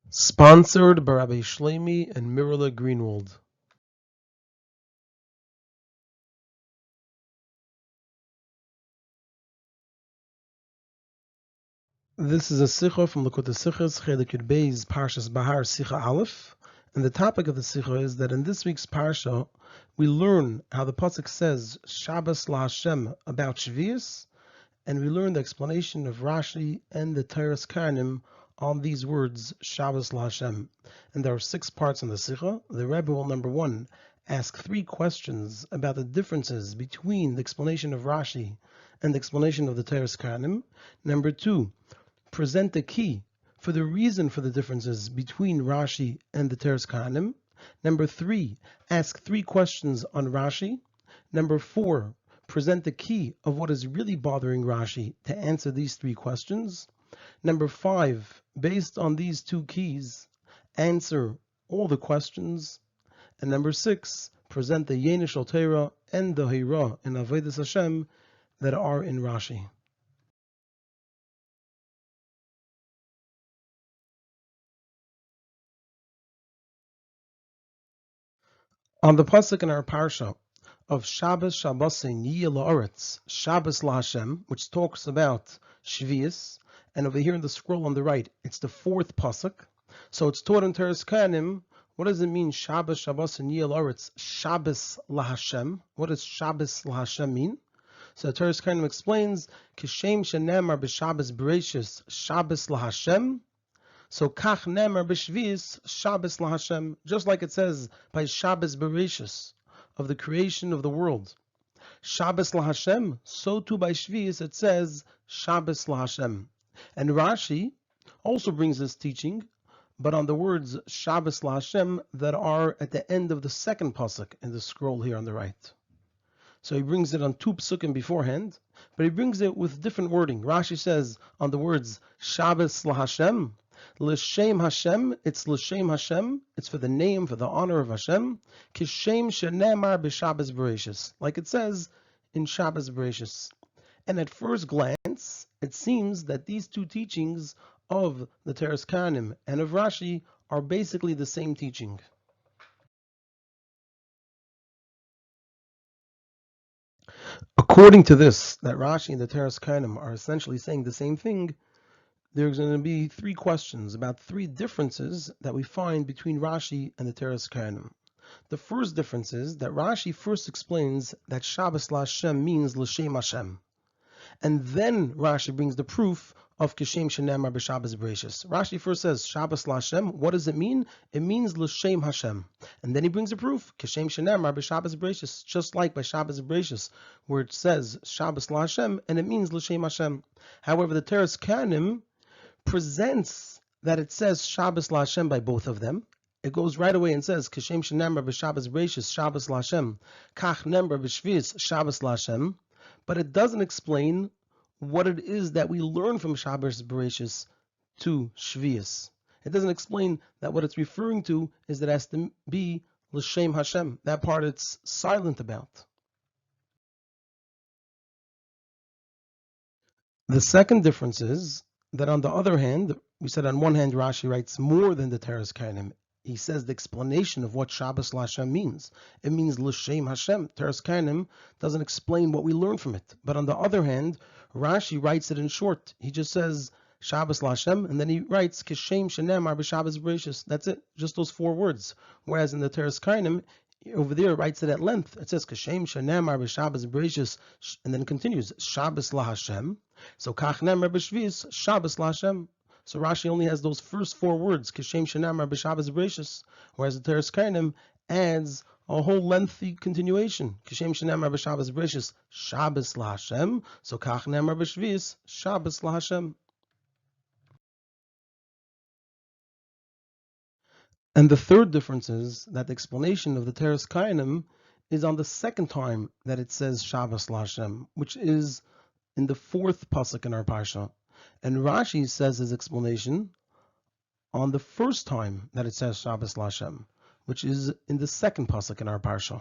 Sponsored by Rabbi Shlomi and Mirla Greenwald. This is a Sicha from Likutei Sichos, Chelek Beis, Parshas Behar, Sicha Alef. And the topic of the Sicha is that in this week's Parsha, we learn how the Pasuk says Shabbos la Hashem about Shvius, and we learn the explanation of Rashi and the Toras Kohanim on these words, Shabbos la Hashem. And there are 6 parts in the Sicha. The Rebbe will, number 1, ask 3 questions about the differences between the explanation of Rashi and the explanation of the Toras Kohanim. Number 2, present the key for the reason for the differences between Rashi and the Toras Kohanim. Number 3, ask 3 questions on Rashi. Number 4, present the key of what is really bothering Rashi to answer these 3 questions. Number 5, based on these 2 keys, answer all the questions. And number 6, present the Yenish al Torah and the Hira in Avodas Hashem that are in Rashi. On the pasuk in our parsha of Shabbos Shabbosin Yiyeh La'aretz, Shabbos La Hashem, which talks about Shvius, and over here in the scroll on the right, it's the 4th pasuk. So it's taught in Toras Kohanim. What does it mean, Shabbos Shabbosin Yiyeh La'aretz, Shabbos La Hashem? What does Shabbos La Hashem mean? So Toras Kohanim explains, Kishem shenemar b'Shabbos Bereishis, Shabbos La Hashem. So kach nemar b'shvius Shabbos la Hashem, just like it says by Shabbos Bereshis of the creation of the world, Shabbos la Hashem. So too by Shvius it says Shabbos la Hashem. And Rashi also brings this teaching, but on the words Shabbos la Hashem that are at the end of the 2nd pasuk in the scroll here on the right. So he brings it on 2 psukim beforehand, but he brings it with different wording. Rashi says on the words Shabbos la Hashem, L'shem Hashem, it's L'shem Hashem, it's for the name, for the honor of Hashem, Kishem shenemar b'Shabbos Bereshis, like it says in Shabbos Bereshis. And at first glance, it seems that these 2 teachings of the Toras Kohanim and of Rashi are basically the same teaching. According to this, that Rashi and the Toras Kohanim are essentially saying the same thing, there's going to be 3 questions about 3 differences that we find between Rashi and the Toras Kohanim. The first difference is that Rashi first explains that Shabbos la Hashem means L'shem Hashem. And then Rashi brings the proof of Kishem shenemar b'Shabbos Bereshis. Rashi first says Shabbos la Hashem. What does it mean? It means L'shem Hashem. And then he brings a proof, Kishem shenemar b'Shabbos Bereshis, just like by Shabbos Bereshis, where it says Shabbos la Hashem, and it means L'shem Hashem. However, the Toras Kohanim presents that it says Shabbos la Hashem by both of them. It goes right away and says Kishem shenemar b'Shabbos Bereshis, Shabbos la Hashem, Kach nemar b'Shvius, Shabbos la Hashem. But it doesn't explain what it is that we learn from Shabbos Bereshis to Shvius. It doesn't explain that what it's referring to is that it has to be L'shem Hashem. That part it's silent about. The second difference is that on the other hand, we said on one hand Rashi writes more than the Toras Kohanim. He says the explanation of what Shabbos la Hashem means. It means L'shem Hashem. Toras Kohanim doesn't explain what we learn from it. But on the other hand, Rashi writes it in short. He just says Shabbos la Hashem, and then he writes Kishem shenemar b'Shabbos Bereshis. That's it, just those 4 words. Whereas in the Toras Kohanim, over there it writes it at length. It says Kishem shenemar b'Shabbos Bereshis, and then continues Shabbos la Hashem. So kach nemar b'Shvius, Shabbos la Hashem. So Rashi only has those first 4 words, Kishem shenemar b'Shabbos Bereshis, whereas the Toras Kohanim adds a whole lengthy continuation. Kishem shenemar b'Shabbos Bereshis, Shabbos la Hashem. So kach nemar b'Shvius, Shabbos la Hashem. And the third difference is that the explanation of the Toras Kohanim is on the 2nd time that it says Shabbos la Hashem, which is in the 4th pasuk in our parsha. And Rashi says his explanation on the 1st time that it says Shabbos la Hashem, which is in the 2nd pasuk in our parsha.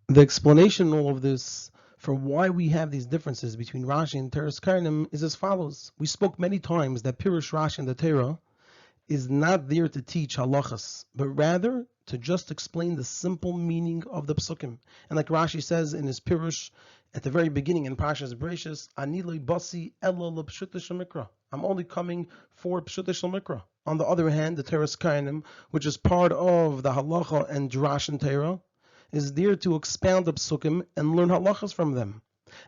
The explanation in all of this for why we have these differences between Rashi and Toras Kohanim is as follows. We spoke many times that Pirush Rashi in the Torah is not there to teach halachas, but rather to just explain the simple meaning of the psukim. And like Rashi says in his Pirush at the very beginning in Parshas Beis, Ani lo basi elo l'pshuta shel mikra. I'm only coming for pshuta shel mikra. On the other hand, the Toras Kohanim, which is part of the halacha and drash and Torah, is there to expound the psukim and learn halachas from them.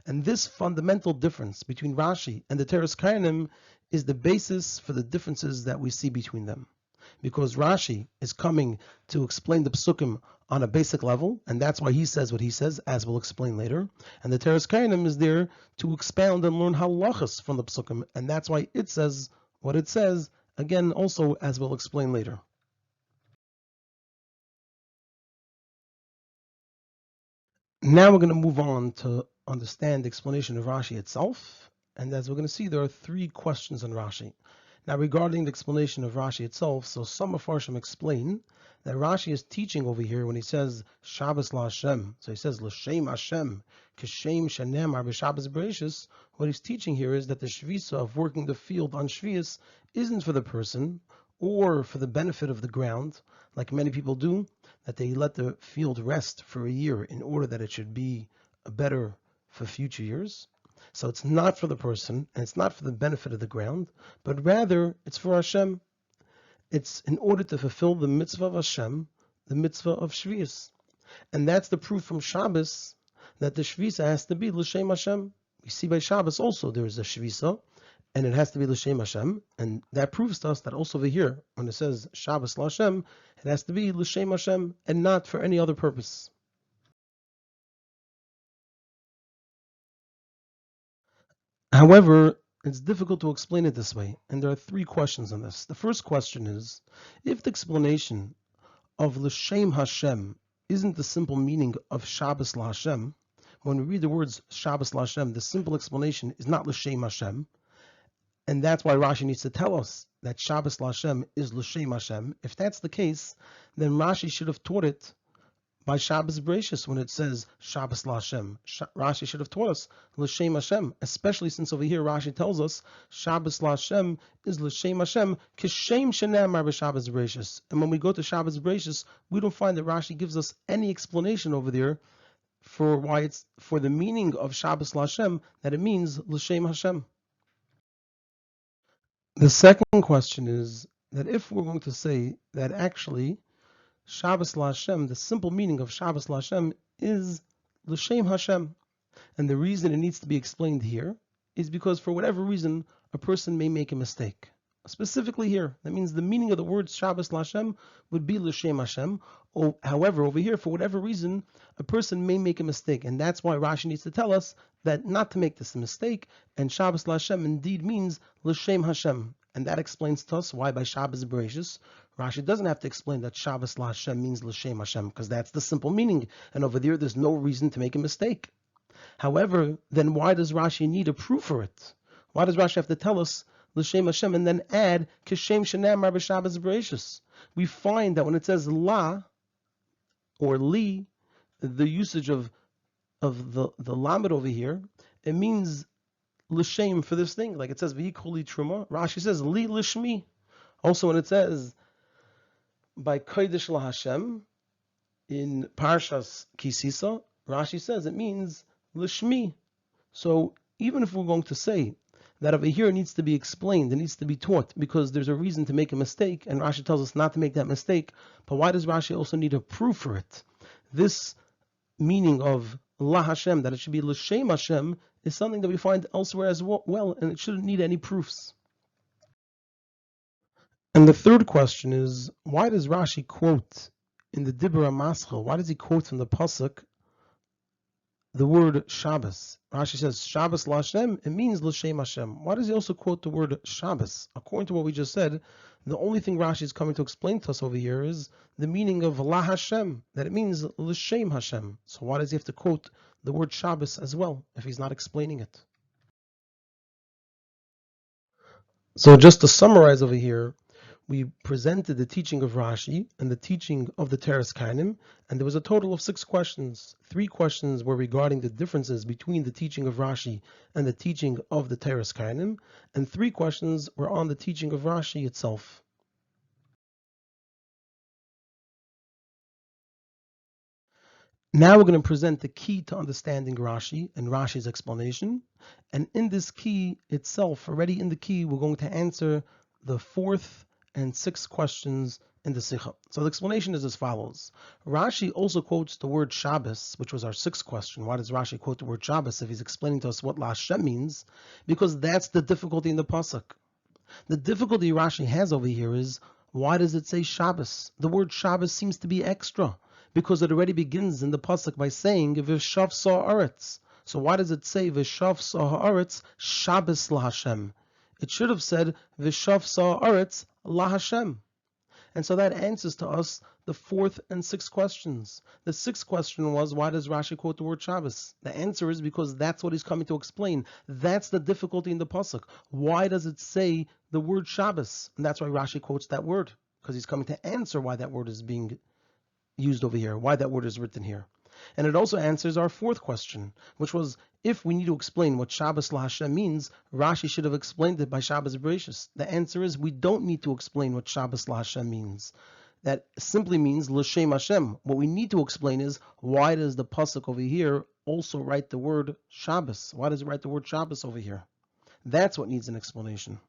And this fundamental difference between Rashi and the Toras Kohanim is the basis for the differences that we see between them. Because Rashi is coming to explain the psukim on a basic level, and that's why he says what he says, as we'll explain later. And the Toras Kohanim is there to expound and learn halachas from the psukim, and that's why it says what it says, again, also as we'll explain later. Now we're going to move on to understand the explanation of Rashi itself. And as we're going to see, there are three questions on Rashi. Now, regarding the explanation of Rashi itself, so some of Farshim explain that Rashi is teaching over here when he says Shabbos la Hashem. So he says L'Shem Hashem, Kishem Shenemar b'Shabbos Bereishis. What he's teaching here is that the shvisa of working the field on Shvius isn't for the person or for the benefit of the ground, like many people do, that they let the field rest for a year in order that it should be better for future years. So it's not for the person, and it's not for the benefit of the ground, but rather it's for Hashem. It's in order to fulfill the mitzvah of Hashem, the mitzvah of Shvius. And that's the proof from Shabbos that the Shvisa has to be L'Shem Hashem. We see by Shabbos also there is a Shvisa, and it has to be L'Shem Hashem, and that proves to us that also over here, when it says Shabbos L'Hashem, it has to be L'Shem Hashem, and not for any other purpose. However, it's difficult to explain it this way, and there are three questions on this. The first question is, if the explanation of L'Shem Hashem isn't the simple meaning of Shabbos L'Hashem, when we read the words Shabbos L'Hashem, the simple explanation is not L'Shem Hashem, and that's why Rashi needs to tell us that Shabbos L'Hashem is L'Shem Hashem. If that's the case, then Rashi should have taught it by Shabbos Bereishis when it says Shabbos L'Hashem. Rashi should have taught us L'Shem Hashem, especially since over here Rashi tells us Shabbos L'Hashem is L'Shem Hashem, Kishem Shenamar b'Shabbos Bereishis. And when we go to Shabbos Bereishis, we don't find that Rashi gives us any explanation over there for why it's for the meaning of Shabbos L'Hashem, that it means L'Shem Hashem. The second question is that if we're going to say that actually Shabbos L'Hashem, the simple meaning of Shabbos L'Hashem is L'Shem Hashem, and the reason it needs to be explained here is because for whatever reason a person may make a mistake. Specifically here, that means the meaning of the word Shabbos L'Hashem would be L'Shem Hashem. However, over here, for whatever reason, a person may make a mistake, and that's why Rashi needs to tell us that not to make this mistake, and Shabbos L'Hashem indeed means L'Shem Hashem. And that explains to us why by Shabbos Bereishis, Rashi doesn't have to explain that Shabbos L'Hashem means L'Shem Hashem, because that's the simple meaning, and over there's no reason to make a mistake. However, then why does Rashi need a proof for it? Why does Rashi have to tell us L'Shem Hashem and then add Kishem Shenamar b'Shabbos Bereishis? We find that when it says La or Li, the usage of the lamed over here, it means L'Shem for this thing, like it says V'yikoli Truma. Rashi says Li L'Shmi. Also, when it says by Kodesh LaHashem in Parshas Kisisa, Rashi says it means L'Shmi. So even if we're going to say that over here it needs to be explained, it needs to be taught, because there's a reason to make a mistake, and Rashi tells us not to make that mistake, but why does Rashi also need a proof for it? This meaning of La Hashem, that it should be L'Shem Hashem, is something that we find elsewhere as well, and it shouldn't need any proofs. And the third question is, why does Rashi quote in the Dibra Maschil, why does he quote from the Pasuk the word Shabbos? Rashi says Shabbos L'Hashem, it means L'Shem Hashem. Why does he also quote the word Shabbos? According to what we just said, the only thing Rashi is coming to explain to us over here is the meaning of La Hashem, that it means L'Shem Hashem. So why does he have to quote the word Shabbos as well if he's not explaining it? So just to summarize over here, we presented the teaching of Rashi and the teaching of the Toras Kohanim, and there was a total of 6 questions. 3 questions were regarding the differences between the teaching of Rashi and the teaching of the Toras Kohanim, and 3 questions were on the teaching of Rashi itself. Now we're going to present the key to understanding Rashi and Rashi's explanation, and in this key itself, already in the key, we're going to answer the 4th and 6th questions in the Sicha. So the explanation is as follows. Rashi also quotes the word Shabbos, which was our 6th question. Why does Rashi quote the word Shabbos if he's explaining to us what La Hashem means? Because that's the difficulty in the pasuk. The difficulty Rashi has over here is, why does it say Shabbos? The word Shabbos seems to be extra, because it already begins in the pasuk by saying V'shav sa haaretz. So why does it say V'shav sa haaretz Shabbos la Hashem? It should have said V'shav sa haaretz la Hashem. And so that answers to us the 4th and 6th questions. The 6th question was, why does Rashi quote the word Shabbos? The answer is because that's what he's coming to explain. That's the difficulty in the pasuk. Why does it say the word Shabbos? And that's why Rashi quotes that word, because he's coming to answer why that word is being used over here, why that word is written here. And it also answers our 4th question, which was, if we need to explain what Shabbos la Hashem means, Rashi should have explained it by Shabbos Bereshis. The answer is, we don't need to explain what Shabbos la Hashem means. That simply means L'Shem Hashem. What we need to explain is, why does the pasuk over here also write the word Shabbos? Why does it write the word Shabbos over here? That's what needs an explanation.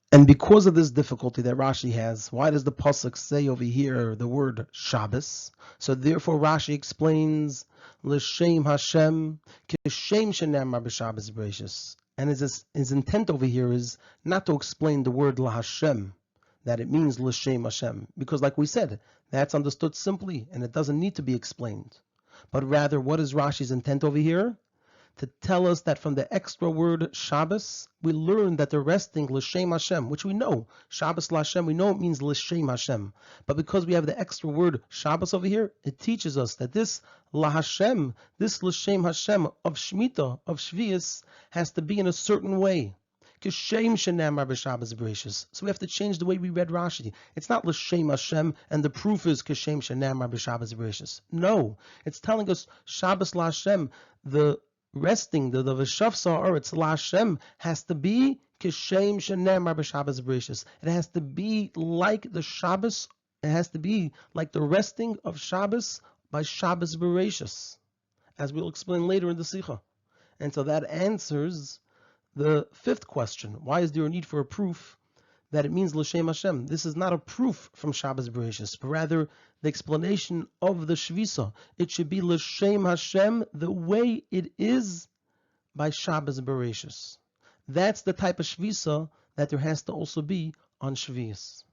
And because of this difficulty that Rashi has, why does the pasuk say over here the word Shabbos? So therefore Rashi explains L'Shem Hashem Kishem Shenamar B'Shabbos Bereshis. And his intent over here is not to explain the word La Hashem, that it means L'Shem Hashem, because like we said, that's understood simply and it doesn't need to be explained. But rather, what is Rashi's intent over here? To tell us that from the extra word Shabbos, we learn that the resting L'Shem Hashem, which we know, Shabbos L'Hashem, we know it means L'Shem Hashem. But because we have the extra word Shabbos over here, it teaches us that this La Hashem, this L'Shem Hashem of Shemitah, of Shvius, has to be in a certain way. Kishem Shenamar B'Shabbos Bereshis. So we have to change the way we read Rashi. It's not L'Shem Hashem, and the proof is Kishem Shenamar B'Shabbos Bereshis. No, it's telling us Shabbos L'Hashem, the resting, the V'shav sa haaretz la Hashem, has to be Kishem Shenamar B'Shabbos Bereshis. It has to be like the Shabbos, it has to be like the resting of Shabbos by Shabbos Bereshis, as we'll explain later in the Sicha. And so that answers the 5th question. Why is there a need for a proof that it means L'Shem Hashem? This is not a proof from Shabbos Bereshis, but rather the explanation of the Shvisa. It should be L'Shem Hashem the way it is by Shabbos Bereshis. That's the type of Shvisa that there has to also be on Shvius.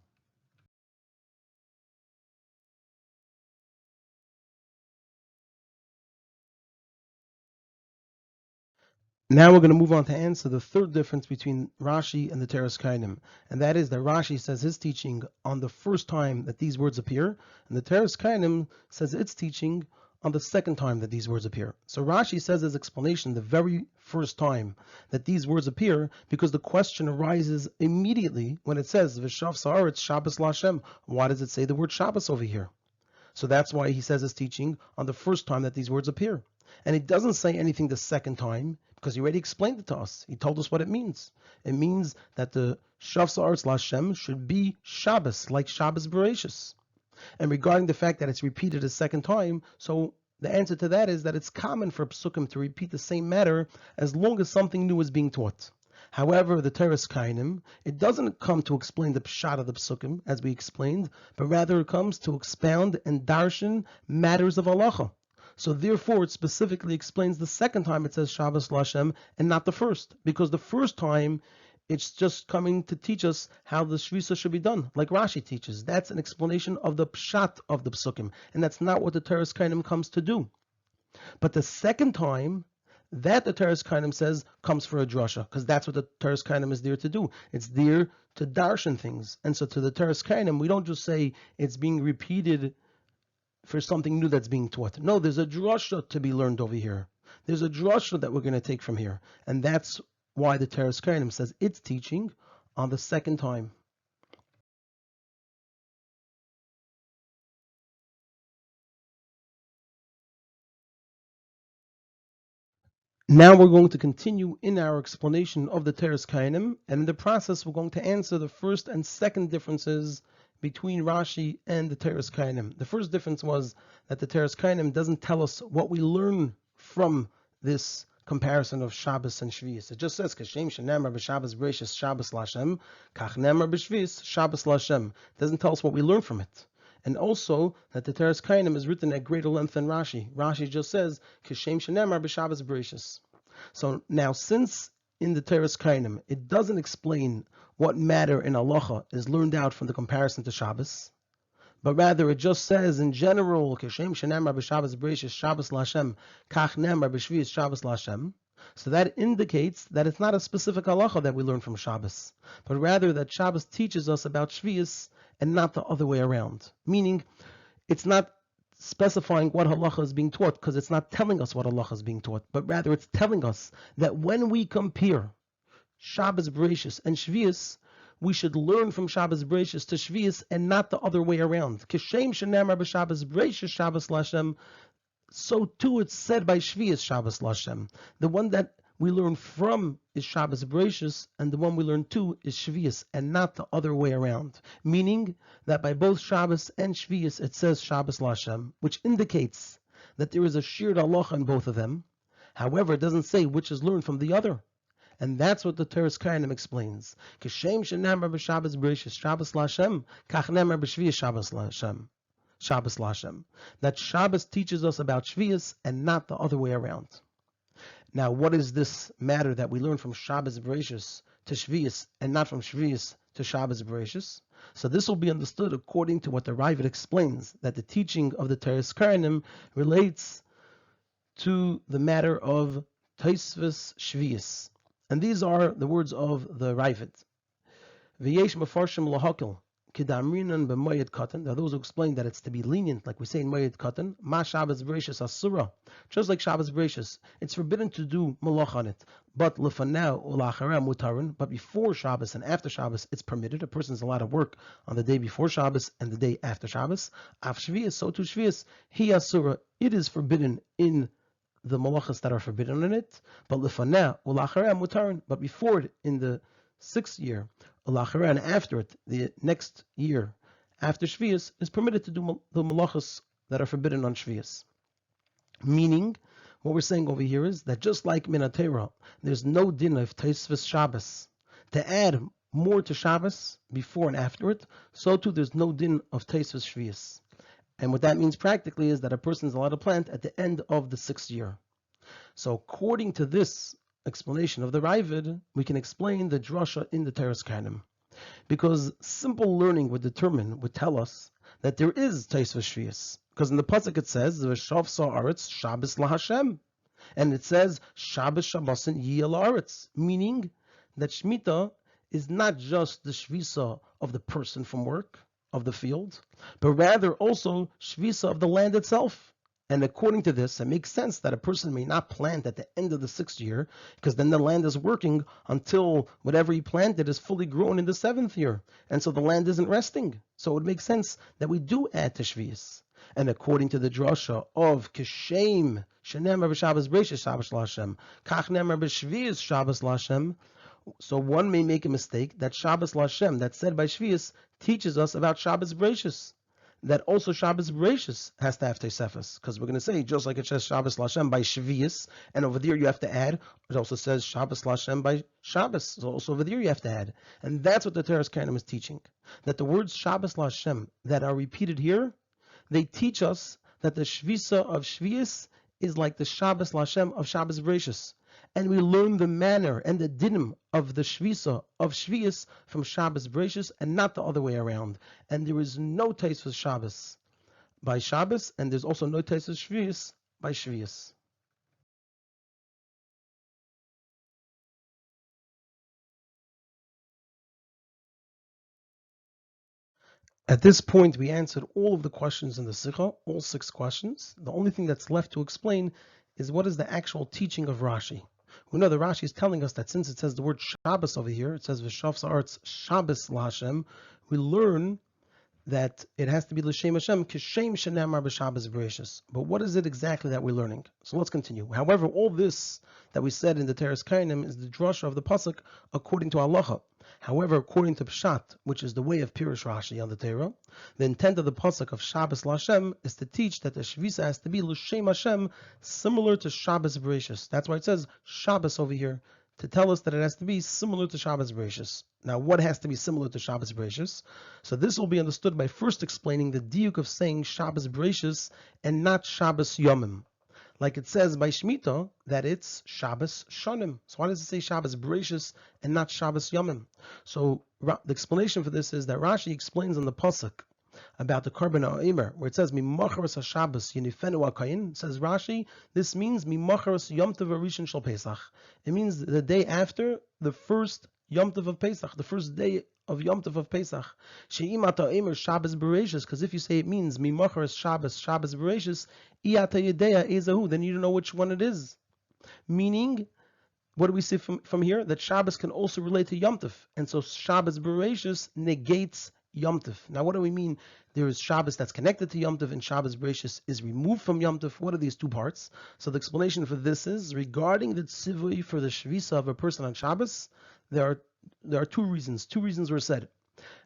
Now we're going to move on to answer the 3rd difference between Rashi and the Toras Kohanim, and that is that Rashi says his teaching on the first time that these words appear, and the Toras Kohanim says its teaching on the 2nd time that these words appear. So Rashi says his explanation the very first time that these words appear, because the question arises immediately when it says V'shav sa haaretz Shabbos la Hashem. Why does it say the word Shabbos over here? So that's why he says his teaching on the first time that these words appear. And he doesn't say anything the 2nd time, because he already explained it to us. He told us what it means. It means that the Shav sa haaretz la Hashem should be Shabbos, like Shabbos Bereshis. And regarding the fact that it's repeated a 2nd time, so the answer to that is that it's common for psukim to repeat the same matter as long as something new is being taught. However, the Toras Kohanim, it doesn't come to explain the pshat of the psukim, as we explained, but rather it comes to expound and darshan matters of halacha. So therefore, it specifically explains the 2nd time it says Shabbos la Hashem and not the 1st, because the 1st time it's just coming to teach us how the Shvisa should be done, like Rashi teaches. That's an explanation of the pshat of the psukim, and that's not what the Toras Kohanim comes to do. But the 2nd time, that the Toras Kohanim says comes for a drasha, because that's what the Toras Kohanim is there to do. It's there to darshan things. And so to the Toras Kohanim, we don't just say it's being repeated for something new that's being taught. No, there's a drasha to be learned over here. There's a drasha that we're going to take from here, and that's why the Toras Kohanim says it's teaching on the second time. Now we're going to continue in our explanation of the Toras Kohanim, and in the process we're going to answer the first and second differences between Rashi and the Toras Kohanim. The first difference was that the Toras Kohanim doesn't tell us what we learn from this comparison of Shabbos and Shvius. It just says, Kashem shenemar b'Shabbos Bereishis Shabbos Lashem, kach nemar b'Shvius Shabbos Lashem. It doesn't tell us what we learn from it. And also that the Toras Kohanim is written at greater length than Rashi. Rashi just says, Kashem shenemar b'Shabbos Bereishis. So now, since in the Toras Kohanim it doesn't explain what matter in halacha is learned out from the comparison to Shabbos, but rather it just says in general, Kashem shenemar b'Shabbos Bereishis Shabbos Lashem, kach nemar b'Shvius Shabbos Lashem. So that indicates that it's not a specific halacha that we learn from Shabbos, but rather that Shabbos teaches us about Shvius and not the other way around. Meaning, it's not specifying what halacha is being taught, because it's not telling us what halacha is being taught, but rather it's telling us that when we compare Shabbos Bereishis and Shvius, we should learn from Shabbos Bereishis to Shvius and not the other way around. Kishem shenemar b'Shabbos Bereishis Shabbos Lashem. So too it's said by Shvius Shabbos Lashem. The one that we learn from is Shabbos Bereishis, and the one we learn to is Shvius, and not the other way around. Meaning that by both Shabbos and Shvius it says Shabbos Lashem, which indicates that there is a shared halacha in both of them. However, it doesn't say which is learned from the other. And that's what the Toras Kohanim explains. Kishem shenemar b'Shabbos Bereishis Shabbos Lashem, kach nemar b'Shvius Shabbos Lashem. Shabbos Lashem. That Shabbos teaches us about Shvius and not the other way around. Now, what is this matter that we learn from Shabbos Bereishis to Shvius and not from Shvius to Shabbos Bereishis? So this will be understood according to what the Ravid explains, that the teaching of the Toras Kohanim relates to the matter of Tosfos Shvius. And these are the words of the Ravid. V'yesh mefarshim lahakil. There are those who explain that it's to be lenient, like we say in Moed Katan, Ma Shabbos Bereishis Asura. Just like Shabbos Bereishis, it's forbidden to do malach on it. But lefanah ulachara mutarin. But before Shabbos and after Shabbos, it's permitted. A person's allowed to work on the day before Shabbos and the day after Shabbos. Af Shvius, so to Shvius, hi Asura. It is forbidden in the malachas that are forbidden in it. But lefanah ulachara mutarin. But before it, in the 6th year, and after it, the next year, after Shvius, is permitted to do the malachas that are forbidden on Shvius. Meaning, what we're saying over here is that just like Minatera, there's no din of Tosfos Shabbos. To add more to Shabbos before and after it, so too there's no din of Tosfos Shvius. And what that means practically is that a person is allowed to plant at the end of the 6th year. So according to this explanation of the Ravid, we can explain the drasha in the Toras Kohanim, because simple learning would tell us that there is Tosfos Shvius, because in the pasuk it says V'shav sa'aretz Shabbos laHashem, and it says Shabbos Shabbosin yiyeh la'aretz, meaning that Shemitah is not just the Shvisa of the person from work, of the field, but rather also Shvisa of the land itself. And according to this, it makes sense that a person may not plant at the end of the 6th year, because then the land is working until whatever he planted is fully grown in the 7th year. And so the land isn't resting. So it would make sense that we do add to Shvius. And according to the drasha of Kishem, shenemar b'Shabbos Bereishis Shabbos Lashem, kach nemar b'Shvius Shabbos Lashem, so one may make a mistake that Shabbos Lashem, that's said by Shvius, teaches us about Shabbos Bereishis. That also Shabbos Bereishis has to have Tosefos, because we're going to say, just like it says Shabbos Lashem by Shvius, and over there you have to add, it also says Shabbos Lashem by Shabbos, so also over there you have to add. And that's what the Toras Kohanim is teaching, that the words Shabbos Lashem that are repeated here, they teach us that the Shvisa of Shvius is like the Shabbos Lashem of Shabbos Bereishis. And we learn the manner and the dinim of the Shvisa of Shvius from Shabbos Bereishis and not the other way around. And there is no Tosfos Shabbos by Shabbos, and there's also no Tosfos Shvius by Shvius. At this point, we answered all of the questions in the Sicha, all 6 questions. The only thing that's left to explain is what is the actual teaching of Rashi. We know that Rashi is telling us that since it says the word Shabbos over here, it says V'shavs ha'aretz Shabbos la'Hashem, we learn that it has to be l'shem Hashem, kishem shenamar b'Shabbos v'reishis. But what is it exactly that we're learning? So let's continue. However, all this that we said in the Toras Kohanim is the drasha of the pasuk according to halacha. However, according to Pshat, which is the way of Pirush Rashi on the Torah, the intent of the pasuk of Shabbos l'Hashem is to teach that the Shvisa has to be l'shem Hashem, similar to Shabbos v'reishis. That's why it says Shabbos over here, to tell us that it has to be similar to Shabbos Beis. Now, what has to be similar to Shabbos Beis? So this will be understood by first explaining the diuk of saying Shabbos Beis and not Shabbos Yomim. Like it says by Shemitah that it's Shabbos Shonim. So why does it say Shabbos Beis and not Shabbos Yomim? So the explanation for this is that Rashi explains on the pasuk about the Korban Ha'omer, where it says Mimacharos HaShabbos Yinifenu HaKayin. Says Rashi, this means Mimacharos Yom Tov HaRishon Shel Pesach. It means the day after the first Yom Tov of Pesach, the first day of Yom Tov of Pesach. She'im ata Omer Shabbos Bereishis, because if you say it means Mimacharos Shabbos Shabbos Bereishis, Iyata Yedeya Ezahu, then you don't know which one it is. Meaning, what do we see from here? That Shabbos can also relate to Yom Tov, and so Shabbos Bereishis negates Yom Tov. Now, what do we mean? There is Shabbos that's connected to Yom Tov, and Shabbos Bereishis is removed from Yom Tov. What are these two parts? So the explanation for this is, regarding the tzivui for the shvisa of a person on Shabbos, there are two reasons. Two reasons were said.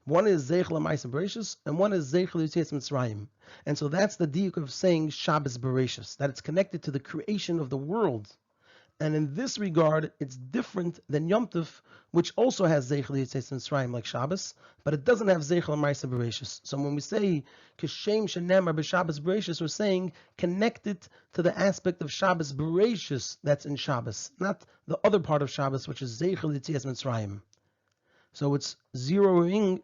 One is Zeichel L'Maisa Bereishis, and one is Zeichel Yitzias Mitzrayim. And so that's the diuk of saying Shabbos Bereishis, that it's connected to the creation of the world. And in this regard, it's different than Yom Tov, which also has Zeichel Yitzias Mitzrayim like Shabbos, but it doesn't have Zeichel L'Maisa Bereishis. So when we say Kishem Shenemar B'Shabbos Bereishis, we're saying connect it to the aspect of Shabbos Bereishis that's in Shabbos, not the other part of Shabbos, which is Zeichel Yitzias Mitzrayim. So it's zeroing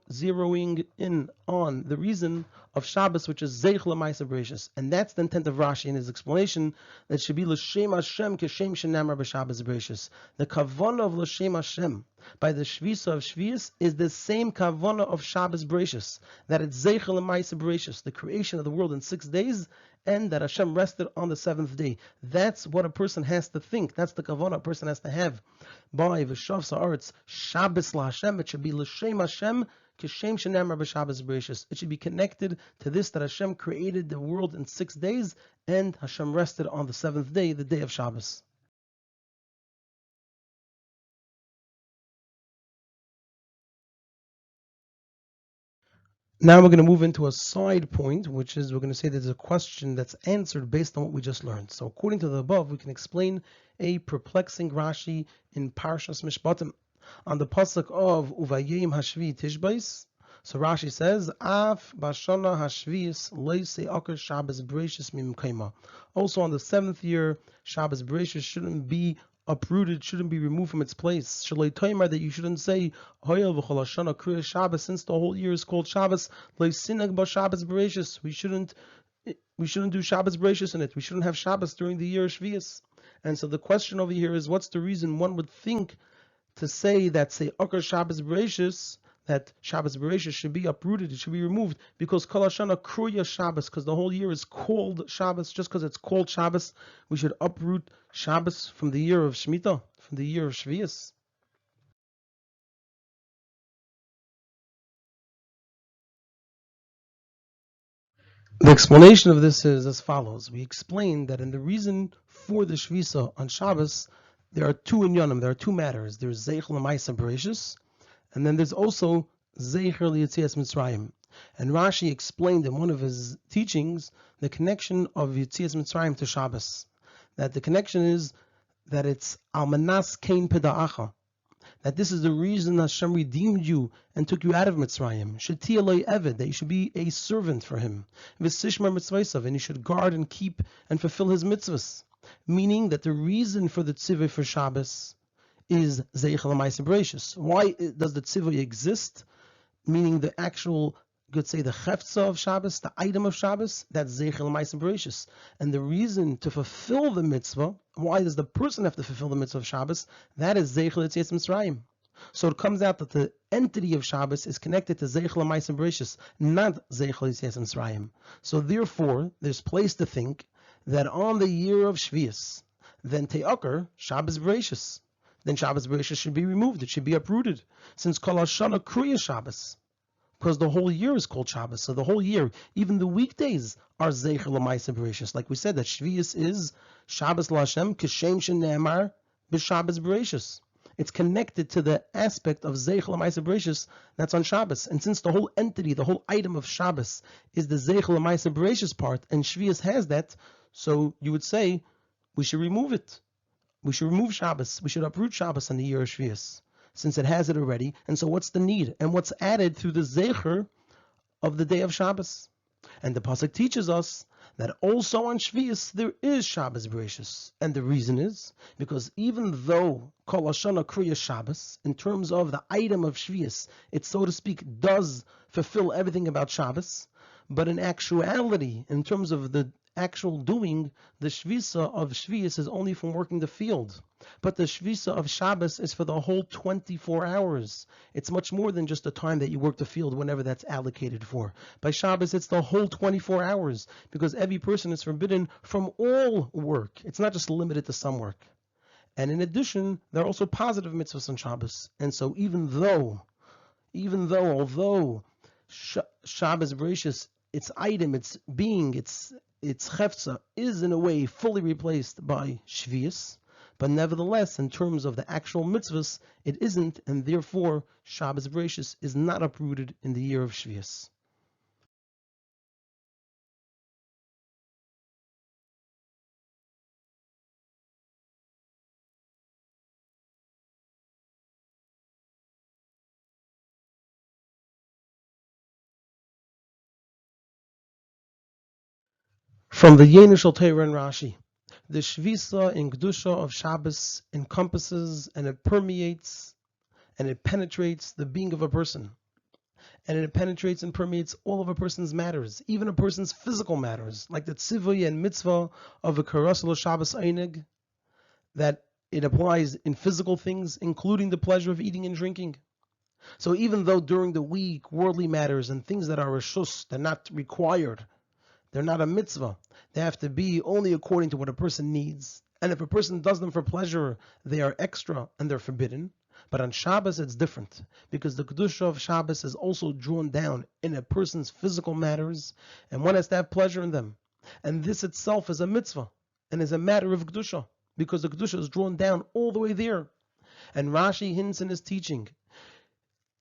in on the reason of Shabbos, which is Zeichel L'Maisa Bereishis, and that's the intent of Rashi in his explanation, that should be L'Shem Hashem Kishem Shenamar B'Shabbos Bereishis. The kavana of L'Shem Hashem by the Shvisa of Shvius is the same kavana of Shabbos Bereishis, that it's Zeichel L'Maisa Bereishis, the creation of the world in 6 days, and that Hashem rested on the 7th day. That's what a person has to think. That's the kavana a person has to have. By V'shavs ha'aretz Shabbos LaHashem, it should be L'Shem Hashem Kishem Shenamar B'Shabbos Bereishis. It should be connected to this, that Hashem created the world in 6 days, and Hashem rested on the 7th day, the day of Shabbos. Now we're going to move into a side point, which is we're going to say there's a question that's answered based on what we just learned. So according to the above, we can explain a perplexing Rashi in Parshas Mishpatim on the pasuk of Uvayim Hashvi Tishbais. So Rashi says, Af Bashana Hashvius Leise Akar Shabbos Bereishis Mimkaima. Also on the 7th year, Shabbos Bereishis shouldn't be uprooted, shouldn't be removed from its place. Shalei Toimar, that you shouldn't say Hoyel v'chol Hashana Kriya Shabbos, since the whole year is called Shabbos. Leisinag ba Shabbos Bereishis. We shouldn't do Shabbos Bereishis in it. We shouldn't have Shabbos during the year of Shvius. And so the question over here is, what's the reason one would think to say that say Akar Shabbos Bereishis, that Shabbos Bereishis should be uprooted, it should be removed, because Kol Hashana Kruya Shabbos, because the whole year is called Shabbos. Just because it's called Shabbos, we should uproot Shabbos from the year of Shemitah, from the year of Shvius. The explanation of this is as follows. We explained that in the reason for the Shvisa on Shabbos, there are two inyanim, there are two matters. There's Zeichel L'Maisa Bereishis, and then there's also Zeicher L'Yitzias Mitzrayim. And Rashi explained in one of his teachings the connection of Yitzias Mitzrayim to Shabbos. That the connection is that it's Almanas Kein Peda'acha. That this is the reason Hashem redeemed you and took you out of Mitzrayim. Shetia Loi Eved, that you should be a servant for him. V'sishmar mitzvaysav, and you should guard and keep and fulfill his mitzvahs. Meaning that the reason for the tzivah for Shabbos is Zeichel L'Maisa Bereishis. Why does the tzivah exist? Meaning the actual, could say the cheftza of Shabbos, the item of Shabbos, that's Zeichel L'Maisa Bereishis. And the reason to fulfill the mitzvah, why does the person have to fulfill the mitzvah of Shabbos? That is Zeichel Yitzias Mitzrayim. So it comes out that the entity of Shabbos is connected to Zeichel L'Maisa Bereishis, not Zeichel Yitzias Mitzrayim. So therefore, there's place to think that on the year of Shvius, then Te'akar, Shabbos Bereshis, then Shabbos Bereshis should be removed, it should be uprooted, since Kol Hashana Kriya Shabbos, because the whole year is called Shabbos. So the whole year, even the weekdays, are Zeicher L'Maisa Bereshis. Like we said, that Shvius is Shabbos L'Hashem, Kishem Shene'emar B'Shabbos Bereshis. It's connected to the aspect of Zeicher L'Maisa Bereshis that's on Shabbos. And since the whole entity, the whole item of Shabbos is the Zeicher L'Maisa Bereshis part, and Shvius has that, so you would say, we should remove it. We should remove Shabbos. We should uproot Shabbos on the year of Shvius, since it has it already. And so what's the need? And what's added through the Zeicher of the day of Shabbos? And the Pasuk teaches us that also on Shvius there is Shabbos Bereshis. And the reason is because even though Kol Hashana Kriya Shabbos, in terms of the item of Shvius, it, so to speak, does fulfill everything about Shabbos, but in actuality, in terms of the actual doing, the Shvisa of Shvius is only from working the field. But the Shvisa of Shabbos is for the whole 24 hours. It's much more than just the time that you work the field, whenever that's allocated for. By Shabbos, it's the whole 24 hours, because every person is forbidden from all work. It's not just limited to some work. And in addition, there are also positive mitzvahs on Shabbos. And so although Shabbos Bereshis, its item, its being, its chefza, is in a way fully replaced by Shvius, but nevertheless, in terms of the actual mitzvahs, it isn't, and therefore Shabbos Bereshis is not uprooted in the year of Shvius. From the Yenishal Torah and Rashi, the Shvisa in Kedusha of Shabbos encompasses and it permeates and it penetrates the being of a person. And it penetrates and permeates all of a person's matters, even a person's physical matters, like the tzivui and mitzvah of a karasal Shabbos einig, that it applies in physical things, including the pleasure of eating and drinking. So even though during the week, worldly matters and things that are reshus, they're not required, they're not a mitzvah. They have to be only according to what a person needs. And if a person does them for pleasure, they are extra and they're forbidden. But on Shabbos, it's different, because the Kedusha of Shabbos is also drawn down in a person's physical matters, and one has to have pleasure in them. And this itself is a mitzvah, and is a matter of Kedusha, because the Kedusha is drawn down all the way there. And Rashi hints in his teaching,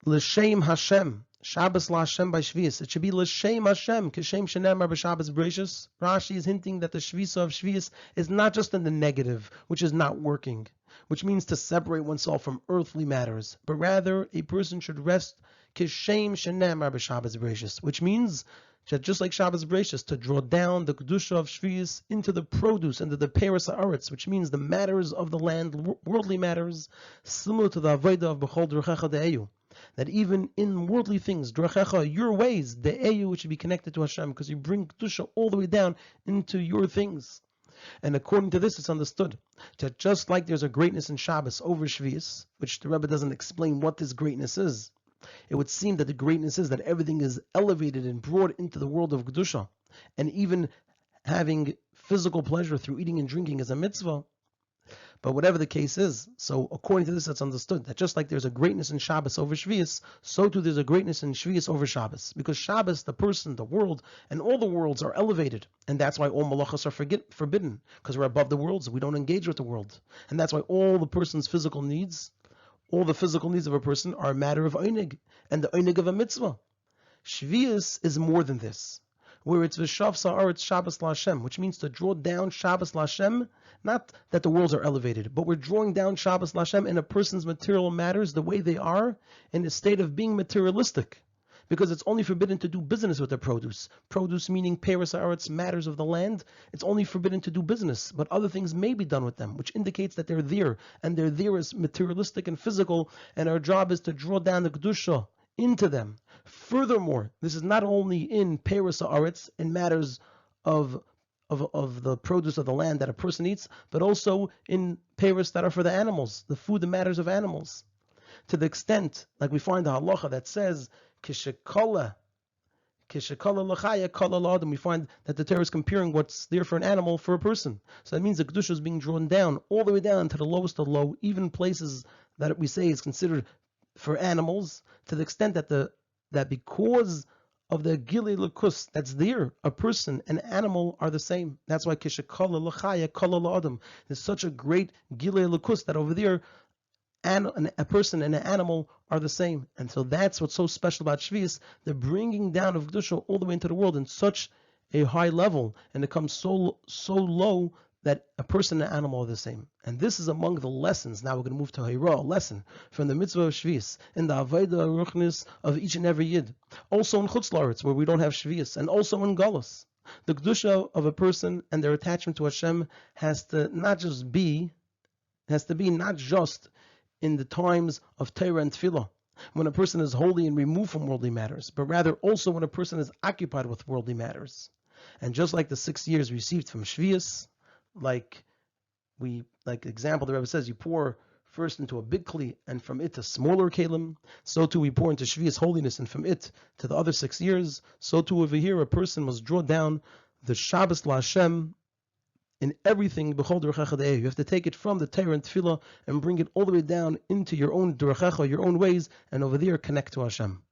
L'shem Hashem, Shabbos LaHashem by Shvius. It should be L'shem Hashem, Kishem Shenemar b'Shabbos Bereshis. Rashi is hinting that the Shvisa of Shvius is not just in the negative, which is not working, which means to separate oneself from earthly matters, but rather a person should rest Kishem Shenemar b'Shabbos Bereshis, which means that just like Shabbos Bereshis, to draw down the Kedusha of Shvius into the produce, into the Paris Haaretz, which means the matters of the land, worldly matters, similar to the Avodah of B'chol D'rechecha De'eyu. That even in worldly things, D'rechecha, your ways, De'eyu, should be connected to Hashem, because you bring Kedusha all the way down into your things. And according to this, it's understood that just like there's a greatness in Shabbos over Shvius, which the Rebbe doesn't explain what this greatness is, it would seem that the greatness is that everything is elevated and brought into the world of Kedusha, and even having physical pleasure through eating and drinking is a mitzvah. But whatever the case is, so according to this, it's understood that just like there's a greatness in Shabbos over Shvius, so too there's a greatness in Shvius over Shabbos. Because Shabbos, the person, the world, and all the worlds are elevated. And that's why all malachas are forbidden, because we're above the worlds. We don't engage with the world. And that's why all the person's physical needs, all the physical needs of a person are a matter of einig, and the einig of a mitzvah. Shvius is more than this, where it's v'shav sa'aretz Shabbos LaHashem, which means to draw down Shabbos LaHashem, not that the worlds are elevated, but we're drawing down Shabbos LaHashem in a person's material matters the way they are, in a state of being materialistic. Because it's only forbidden to do business with the produce. Produce meaning Paris Haaretz, matters of the land. It's only forbidden to do business, but other things may be done with them, which indicates that they're there, and they're there as materialistic and physical, and our job is to draw down the Kedusha into them. Furthermore, this is not only in Paris Haaretz, in matters of the produce of the land that a person eats, but also in Paris that are for the animals, the food and matters of animals. To the extent, like we find the halacha that says, Kishikola We find that the Torah is comparing what's there for an animal for a person. So that means the Kedusha is being drawn down, all the way down to the lowest of low, even places that we say is considered for animals, to the extent that that because of the Gilei Lukus that's there, a person and animal are the same. That's why Kishakala Lachaya Kala La'adam. There's such a great Gilei Lukus that over there, and a person and an animal are the same. And so that's what's so special about Shvius, the bringing down of Kedusha all the way into the world in such a high level, and it comes so low that a person and an animal are the same. And this is among the lessons. Now we're going to move to Hira, a lesson from the mitzvah of Shvius, in the Avodah Ruchnis of each and every Yid. Also in Chutz La'aretz, where we don't have Shvius, and also in Galus. The Kedusha of a person and their attachment to Hashem has to be not just in the times of Torah and Tefillah, when a person is holy and removed from worldly matters, but rather also when a person is occupied with worldly matters. And just like the 6 years received from Shvius, like example the Rebbe says, you pour first into a big kli and from it to smaller kalim, so too we pour into Shvius holiness and from it to the other 6 years, so too over here a person must draw down the Shabbos la Hashem in everything. You have to take it from the Torah and Tefillah and bring it all the way down into your own Durechecha, your own ways, and over there connect to Hashem.